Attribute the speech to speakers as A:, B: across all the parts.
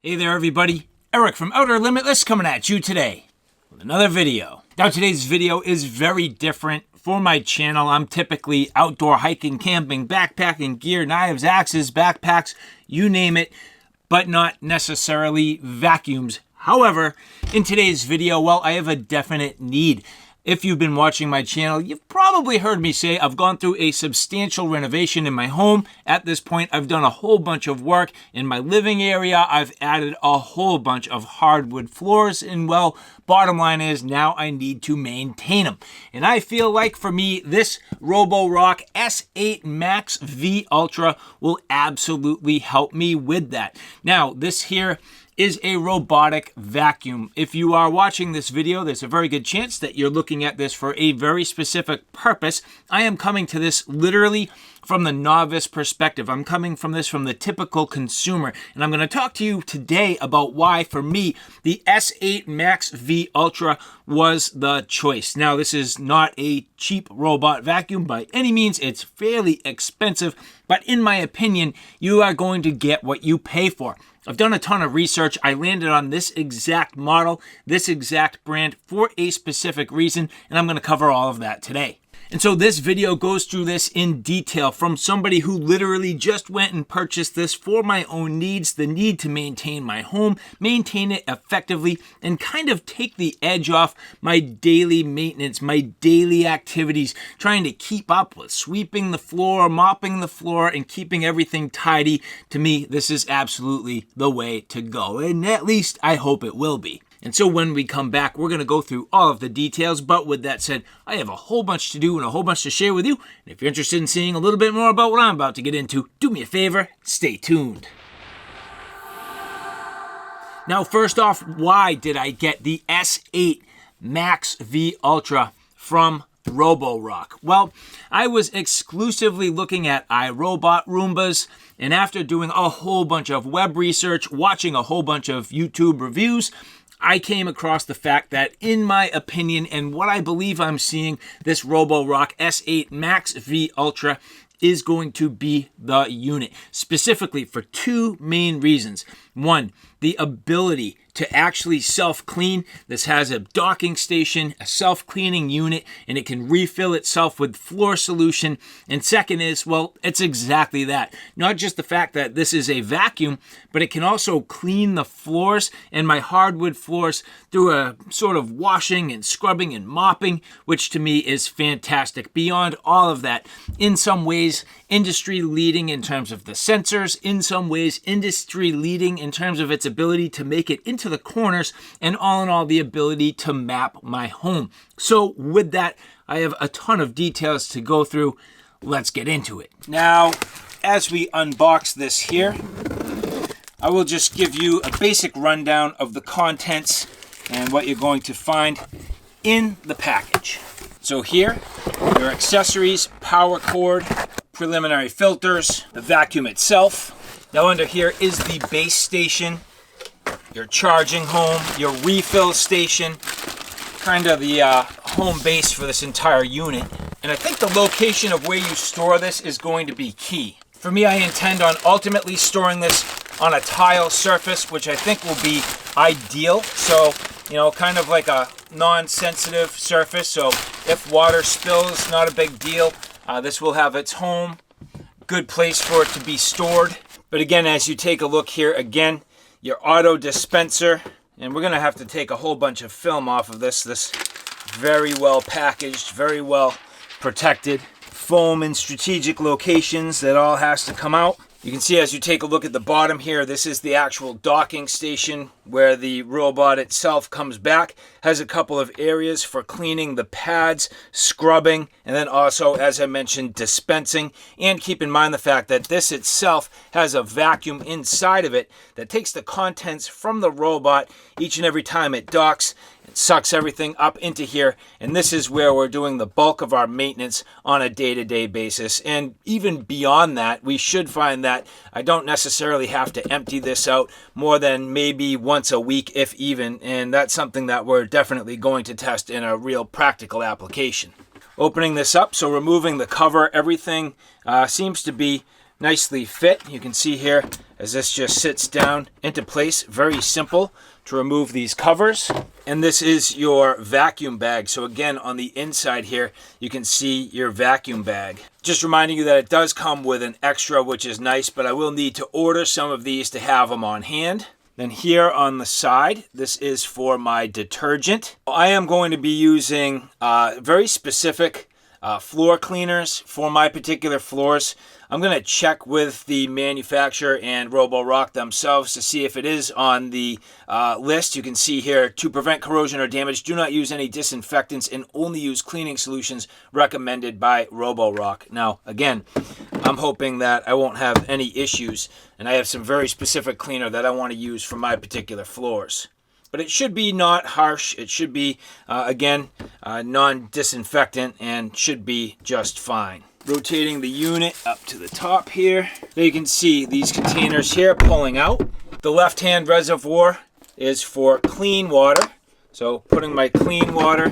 A: Hey there everybody, Eric from Outer Limitless coming at you today with another video. Now today's video is very different. For my channel, I'm typically outdoor hiking, camping, backpacking gear, knives, axes, backpacks, you name it, but not necessarily vacuums. However, in today's video, well, I have a definite need. If you've been watching my channel, you've probably heard me say I've gone through a substantial renovation in my home. At this point, I've done a whole bunch of work in my living area. I've added a whole bunch of hardwood floors, and well, bottom line is now I need to maintain them. And I feel like for me, this Roborock S8 MaxV Ultra will absolutely help me with that. Now, this here is a robotic vacuum. If you are watching this video, there's a very good chance that you're looking at this for a very specific purpose. I am coming to this literally from the novice perspective. I'm coming from this from the typical consumer, and I'm going to talk to you today about why, for me, the S8 MaxV Ultra was the choice. Now, this is not a cheap robot vacuum by any means. It's fairly expensive, but in my opinion, you are going to get what you pay for. I've done a ton of research. I landed on this exact model, this exact brand for a specific reason, and I'm going to cover all of that today. And so this video goes through this in detail from somebody who literally just went and purchased this for my own needs, the need to maintain my home, maintain it effectively, and kind of take the edge off my daily maintenance, my daily activities, trying to keep up with sweeping the floor, mopping the floor, and keeping everything tidy. To me, this is absolutely the way to go, and at least I hope it will be. And so when we come back, we're going to go through all of the details. But with that said, I have a whole bunch to do and a whole bunch to share with you. And if you're interested in seeing a little bit more about what I'm about to get into, do me a favor, stay tuned. Now, first off, why did I get the S8 MaxV Ultra from Roborock? Well, I was exclusively looking at iRobot Roombas, and after doing a whole bunch of web research, watching a whole bunch of YouTube reviews, I came across the fact that, in my opinion, and what I believe I'm seeing, this Roborock S8 MaxV Ultra is going to be the unit, specifically for two main reasons. One, the ability to actually self-clean. This has a docking station, a self-cleaning unit, and it can refill itself with floor solution. And second is, well, it's exactly that. Not just the fact that this is a vacuum, but it can also clean the floors and my hardwood floors through a sort of washing and scrubbing and mopping, which to me is fantastic. Beyond all of that, in some ways, industry leading in terms of the sensors, in some ways, industry leading in terms of its ability to make it into the corners, and all in all, the ability to map my home. So with that, I have a ton of details to go through. Let's get into it. Now, as we unbox this here, I will just give you a basic rundown of the contents and what you're going to find in the package. So here, your accessories, power cord, preliminary filters, the vacuum itself. Now under here is the base station, your charging home, your refill station, kind of the home base for this entire unit. And I think the location of where you store this is going to be key. For me, I intend on ultimately storing this on a tile surface, which I think will be ideal. So, you know, kind of like a non-sensitive surface. So if water spills, not a big deal. This will have its home, good place for it to be stored. But again, as you take a look here, again, your auto dispenser, and we're going to have to take a whole bunch of film off of this very well packaged, very well protected, foam in strategic locations that all has to come out. You can see as you take a look at the bottom here, this is the actual docking station where the robot itself comes back. Has a couple of areas for cleaning the pads, scrubbing, and then also, as I mentioned, dispensing. And keep in mind the fact that this itself has a vacuum inside of it that takes the contents from the robot each and every time it docks. It sucks everything up into here, and this is where we're doing the bulk of our maintenance on a day-to-day basis. And even beyond that, we should find that I don't necessarily have to empty this out more than maybe once a week, if even, and that's something that we're definitely going to test in a real practical application. Opening this up, so removing the cover, everything seems to be nicely fit. You can see here as this just sits down into place. Very simple to remove these covers. And this is your vacuum bag. So again, on the inside here, you can see your vacuum bag. Just reminding you that it does come with an extra, which is nice, but I will need to order some of these to have them on hand. Then here on the side, this is for my detergent. I am going to be using very specific floor cleaners for my particular floors. I'm going to check with the manufacturer and Roborock themselves to see if it is on the list. You can see here, to prevent corrosion or damage, do not use any disinfectants and only use cleaning solutions recommended by Roborock. Now, again, I'm hoping that I won't have any issues, and I have some very specific cleaner that I want to use for my particular floors. But it should be not harsh. It should be, again, non-disinfectant and should be just fine. Rotating the unit up to the top here. There you can see these containers here pulling out. The left-hand reservoir is for clean water. So putting my clean water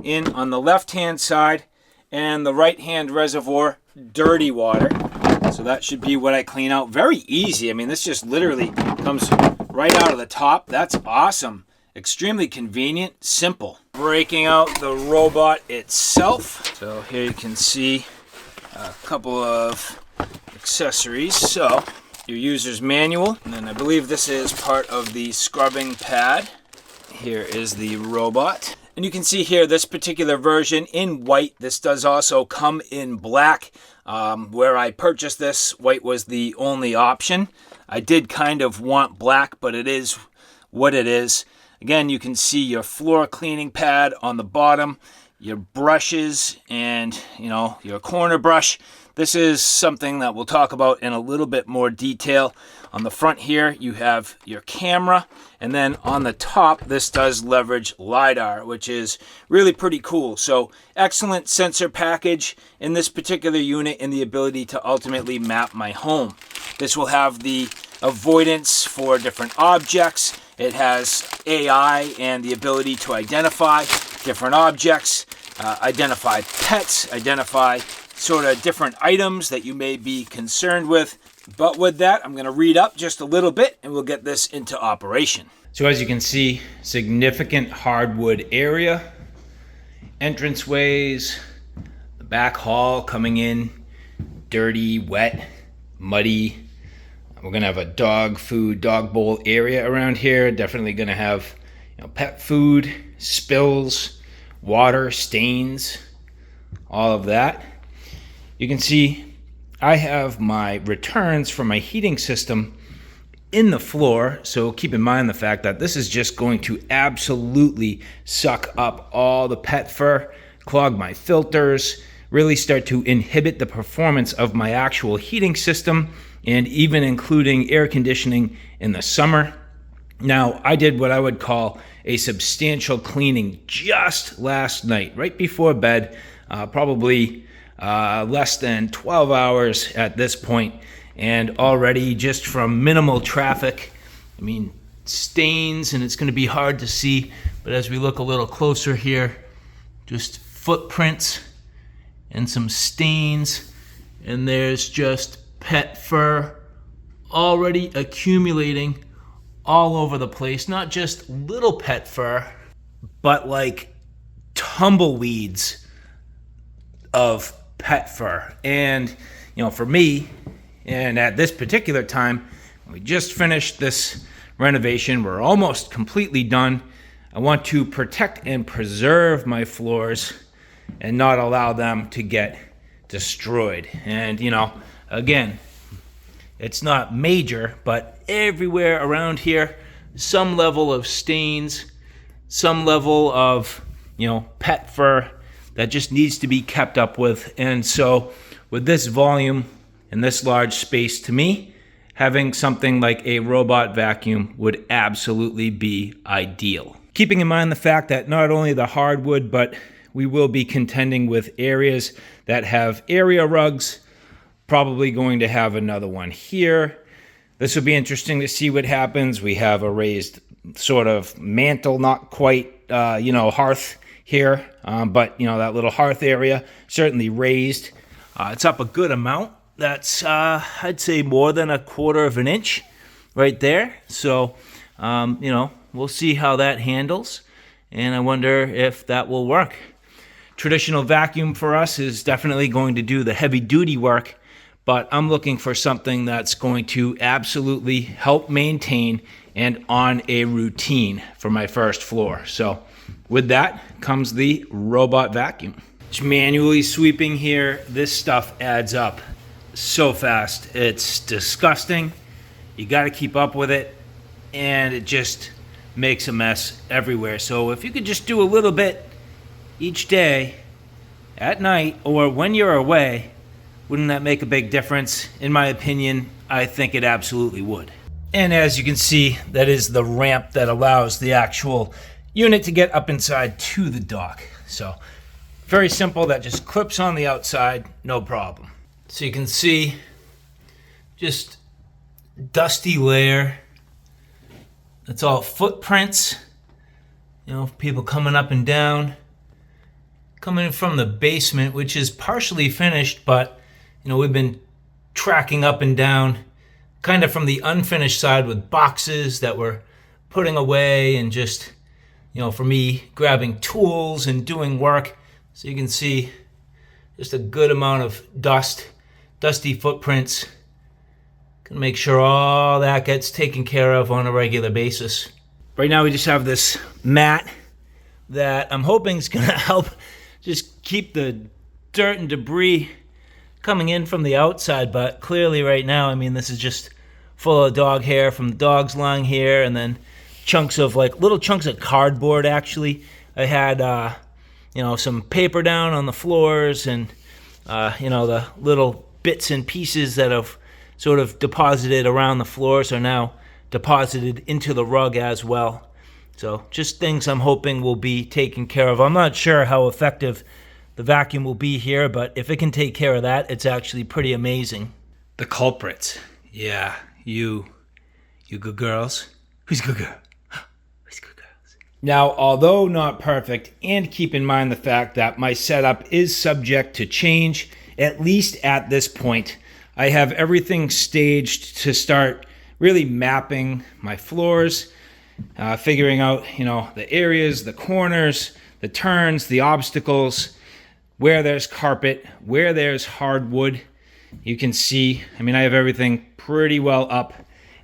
A: in on the left-hand side, and the right-hand reservoir, dirty water. So that should be what I clean out. Very easy. I mean, this just literally comes right out of the top. That's awesome. Extremely convenient, simple. Breaking out the robot itself. So here you can see a couple of accessories. So your user's manual, and then I believe this is part of the scrubbing pad. Here is the robot. And you can see here this particular version in white. This does also come in black. Where I purchased this, white was the only option. I did kind of want black, but it is what it is. Again, you can see your floor cleaning pad on the bottom, your brushes, and your corner brush. This is something that we'll talk about in a little bit more detail. On the front here, you have your camera, and then on the top, this does leverage LiDAR, which is really pretty cool. So excellent sensor package in this particular unit and the ability to ultimately map my home. This will have the avoidance for different objects. It has AI and the ability to identify different objects, identify pets, identify sort of different items that you may be concerned with. But with that, I'm going to read up just a little bit and we'll get this into operation. So as you can see, significant hardwood area, entranceways, the back hall coming in, dirty, wet, muddy. We're going to have a dog food, dog bowl area around here. Definitely going to have pet food, spills, water, stains, all of that. You can see I have my returns for my heating system in the floor. So keep in mind the fact that this is just going to absolutely suck up all the pet fur, clog my filters, really start to inhibit the performance of my actual heating system, and even including air conditioning in the summer. Now, I did what I would call a substantial cleaning just last night, right before bed, probably less than 12 hours at this point, and already just from minimal traffic, I mean, stains, and it's going to be hard to see, but as we look a little closer here, just footprints and some stains, and there's just pet fur already accumulating all over the place. Not just little pet fur, but like tumbleweeds of pet fur. And for me, and at this particular time, we just finished this renovation. We're almost completely done. I want to protect and preserve my floors and not allow them to get destroyed. And again, it's not major, but everywhere around here, some level of stains, some level of, pet fur that just needs to be kept up with. And so with this volume and this large space, to me, having something like a robot vacuum would absolutely be ideal. Keeping in mind the fact that not only the hardwood, but we will be contending with areas that have area rugs. Probably going to have another one here. This will be interesting to see what happens. We have a raised sort of mantle, not quite, hearth here, but that little hearth area certainly raised. It's up a good amount. That's I'd say more than 1/4 of an inch. right there. So, you know, we'll see how that handles. And I wonder if that will work. Traditional vacuum for us is definitely going to do the heavy duty work, but I'm looking for something that's going to absolutely help maintain and on a routine for my first floor. So with that comes the robot vacuum. Just manually sweeping here, this stuff adds up so fast. It's disgusting. You got to keep up with it, and it just makes a mess everywhere. So if you could just do a little bit each day at night or when you're away, wouldn't that make a big difference? In my opinion, I think it absolutely would. And as you can see, that is the ramp that allows the actual unit to get up inside to the dock. So very simple, that just clips on the outside, no problem. So you can see just dusty layer. That's all footprints, you know, people coming up and down, coming in from the basement, which is partially finished, but, you know, we've been tracking up and down kind of from the unfinished side with boxes that we're putting away and just, you know, for me, grabbing tools and doing work. So you can see just a good amount of dusty footprints. Gonna make sure all that gets taken care of on a regular basis. Right now we just have this mat that I'm hoping is gonna help just keep the dirt and debris coming in from the outside, but clearly right now, I mean, this is just full of dog hair from the dogs lying here, and then chunks of, like, little chunks of cardboard, actually. I had, you know, some paper down on the floors, and, you know, the little bits and pieces that have sort of deposited around the floors are now deposited into the rug as well. So just things I'm hoping will be taken care of. I'm not sure how effective the vacuum will be here, but if it can take care of that, it's actually pretty amazing. The culprits. Yeah, you good girls. Who's good girl? Who's good girls? Now, although not perfect, and keep in mind the fact that my setup is subject to change, at least at this point, I have everything staged to start really mapping my floors, figuring out, you know, the areas, the corners, the turns, the obstacles, where there's carpet, where there's hardwood. You can see, I mean, I have everything pretty well up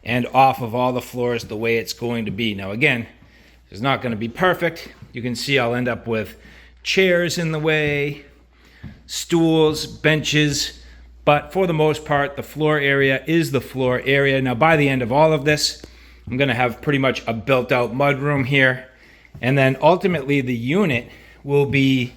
A: and off of all the floors the way it's going to be. Now again, it's not going to be perfect. You can see I'll end up with chairs in the way, stools, benches, but for the most part, the floor area is the floor area. Now, by the end of all of this, I'm going to have pretty much a built-out mudroom here. And then ultimately, the unit will be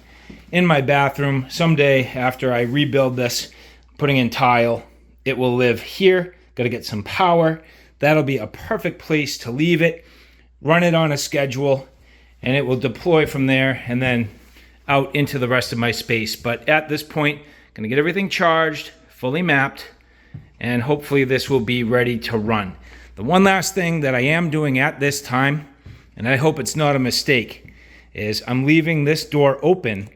A: in my bathroom someday after I rebuild this, putting in tile. It will live here. Got to get some power. That'll be a perfect place to leave it, run it on a schedule, and it will deploy from there and then out into the rest of my space. But at this point, going to get everything charged, fully mapped, and hopefully this will be ready to run. The one last thing that I am doing at this time, and I hope it's not a mistake, is I'm leaving this door open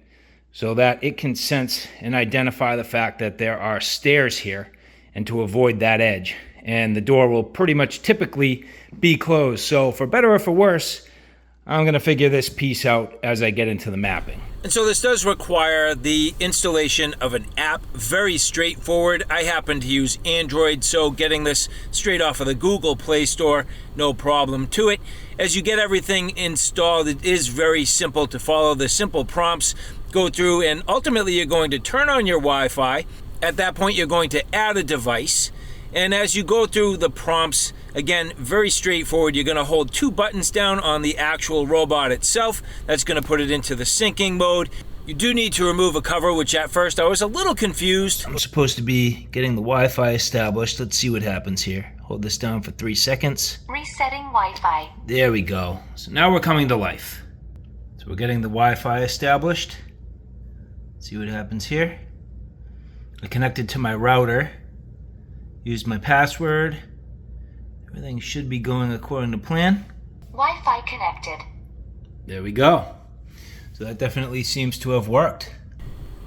A: so that it can sense and identify the fact that there are stairs here, and to avoid that edge. And the door will pretty much typically be closed. So for better or for worse, I'm going to figure this piece out as I get into the mapping. And so this does require the installation of an app. Very straightforward. I happen to use Android, so getting this straight off of the Google Play Store, no problem to it. As you get everything installed, it is very simple to follow. The simple prompts go through, and ultimately you're going to turn on your Wi-Fi. At that point, you're going to add a device. And as you go through the prompts, again, very straightforward. You're going to hold two buttons down on the actual robot itself. That's going to put it into the syncing mode. You do need to remove a cover, which at first I was a little confused. I'm supposed to be getting the Wi-Fi established. Let's see what happens here. Hold this down for 3 seconds.
B: Resetting Wi-Fi.
A: There we go. So now we're coming to life. So we're getting the Wi-Fi established. Let's see what happens here. I connected to my router. Used my password. Everything should be going according to plan.
B: Wi-Fi connected.
A: There we go. So that definitely seems to have worked.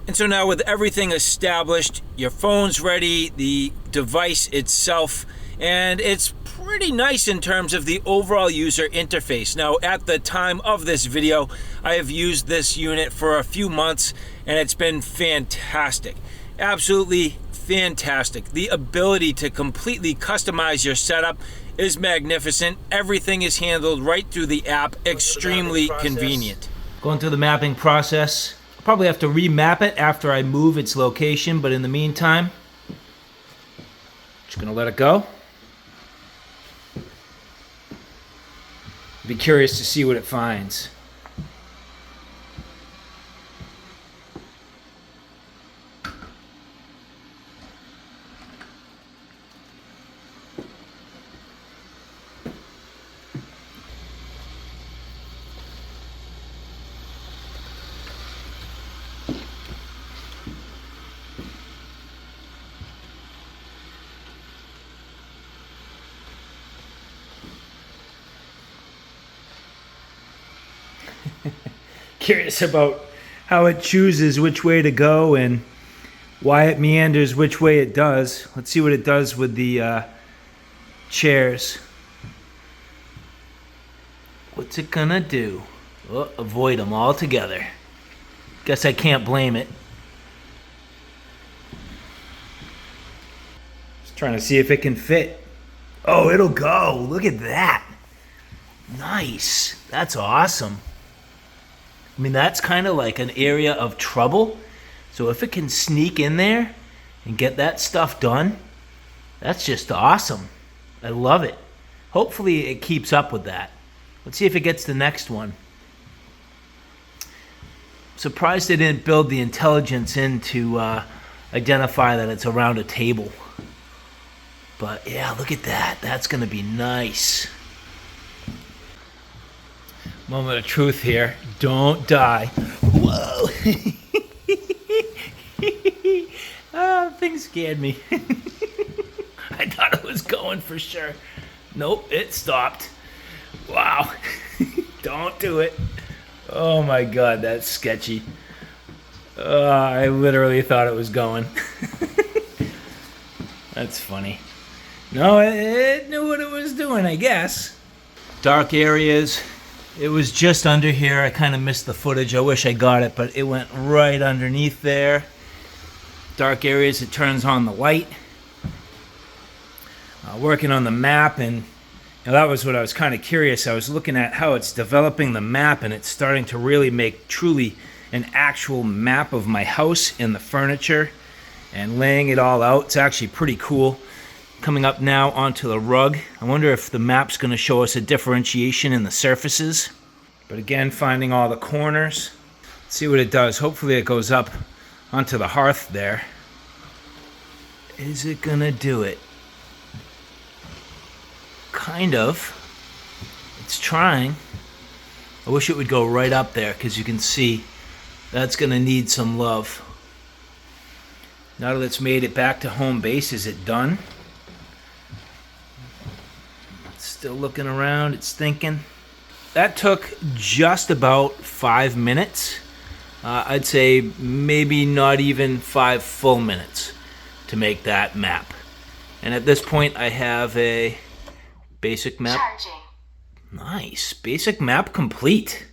A: And so now with everything established, your phone's ready, the device itself, and it's pretty nice in terms of the overall user interface. Now, at the time of this video, I have used this unit for a few months and it's been fantastic. Absolutely fantastic. The ability to completely customize your setup is magnificent. Everything is handled right through the app. Extremely convenient. Going through the mapping process. I'll probably have to remap it after I move its location, but in the meantime, just gonna let it go. Be curious to see what it finds. Curious about how it chooses which way to go and why it meanders which way it does. Let's see what it does with the chairs. What's it gonna do? Oh, avoid them altogether. Guess I can't blame it. Just trying to see if it can fit. Oh, it'll go. Look at that. Nice. That's awesome. I mean, that's kind of like an area of trouble. So if it can sneak in there and get that stuff done, that's just awesome. I love it. Hopefully it keeps up with that. Let's see if it gets the next one. Surprised they didn't build the intelligence in to identify that it's around a table. But yeah, look at that. That's going to be nice. Moment of truth here. Don't die. Whoa. Oh, thing scared me. I thought it was going for sure. Nope, it stopped. Wow. Don't do it. Oh my God, that's sketchy. I literally thought it was going. That's funny. No, it knew what it was doing, I guess. Dark areas. It was just under here. I kind of missed the footage. I wish I got it, but it went right underneath there. Dark areas, it turns on the light. Working on the map, and that was what I was kind of curious. I was looking at how it's developing the map, and it's starting to really make truly an actual map of my house and the furniture and laying it all out. It's actually pretty cool. Coming up now onto the rug. I wonder if the map's going to show us a differentiation in the surfaces. But again, finding all the corners. Let's see what it does. Hopefully it goes up onto the hearth there. Is it going to do it? Kind of. It's trying. I wish it would go right up there because you can see that's going to need some love. Now that it's made it back to home base, is it done? Still looking around, it's thinking. That took just about 5 minutes. I'd say maybe not even 5 full minutes to make that map. And at this point I have a basic map.
B: Charging.
A: Nice. Basic map complete.